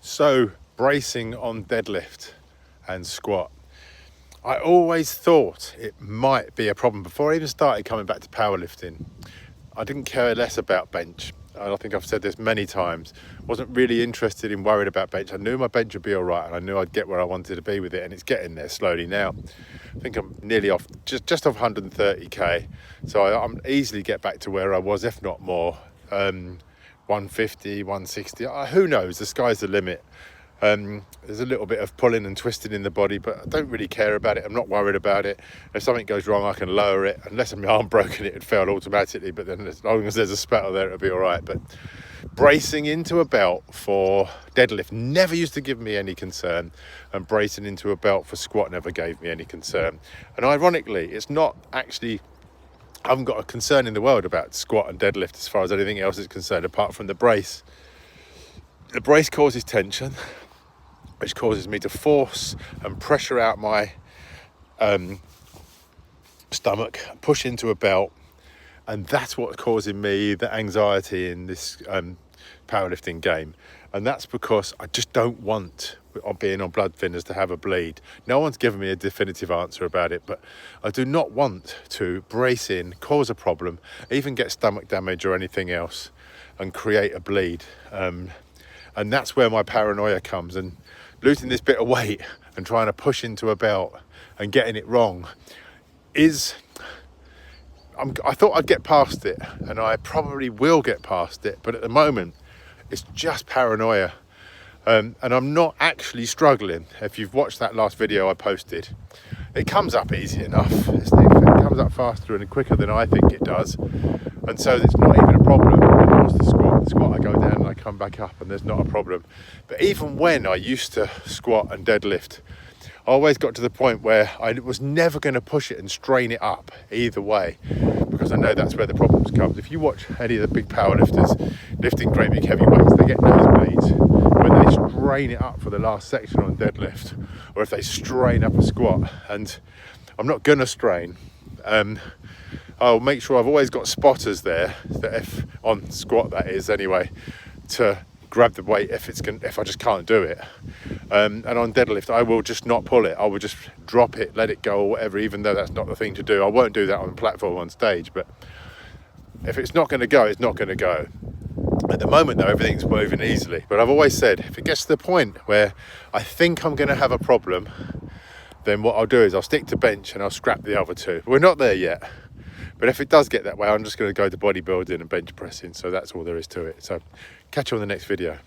So, bracing on deadlift and squat. I always thought it might be a problem before I even started coming back to powerlifting. I didn't care less about bench. And I think I've said this many times. Wasn't really interested in worried about bench. I knew my bench would be all right and I knew I'd get where I wanted to be with it, and it's getting there slowly now. I think I'm nearly off, just off 130k. So I'm easily get back to where I was, if not more. 150, 160, who knows, the sky's the limit. There's a little bit of pulling and twisting in the body, but I don't really care about it. I'm not worried about it. If something goes wrong, I can lower it. Unless my arm broken, it'd fail automatically, but then as long as there's a spatter there, it'll be all right. But bracing into a belt for deadlift never used to give me any concern, and bracing into a belt for squat never gave me any concern. And ironically, it's not actually, I haven't got a concern in the world about squat and deadlift as far as anything else is concerned, apart from the brace. The brace causes tension, which causes me to force and pressure out my stomach, push into a belt, and that's what's causing me the anxiety in this powerlifting game. And that's because I just don't want, being on blood thinners, to have a bleed. No one's given me a definitive answer about it, but I do not want to brace in, cause a problem, even get stomach damage or anything else, and create a bleed. And that's where my paranoia comes. And losing this bit of weight and trying to push into a belt and getting it wrong is, I thought I'd get past it, and I probably will get past it, but at the moment it's just paranoia. And I'm not actually struggling. If you've watched that last video I posted, it comes up easy enough. It comes up faster and quicker than I think it does, and so it's not even a problem. And the squat I go down and I come back up and there's not a problem. But even when I used to squat and deadlift, I always got to the point where I was never going to push it and strain it up either way, because I know that's where the problems come. If you watch any of the big powerlifters lifting great big heavy weights, they get nosebleeds when they strain it up for the last section on deadlift, or if they strain up a squat. And I'm not going to strain. I'll make sure I've always got spotters there, that if on squat, that is anyway, to grab the weight if I just can't do it. And on deadlift, I will just not pull it. I will just drop it, let it go or whatever, even though that's not the thing to do. I won't do that on the platform on stage, but if it's not going to go, it's not going to go. At the moment though, everything's moving easily. But I've always said, if it gets to the point where I think I'm going to have a problem, then what I'll do is I'll stick to bench and I'll scrap the other two. We're not there yet. But if it does get that way, I'm just going to go to bodybuilding and bench pressing. So that's all there is to it. So catch you on the next video.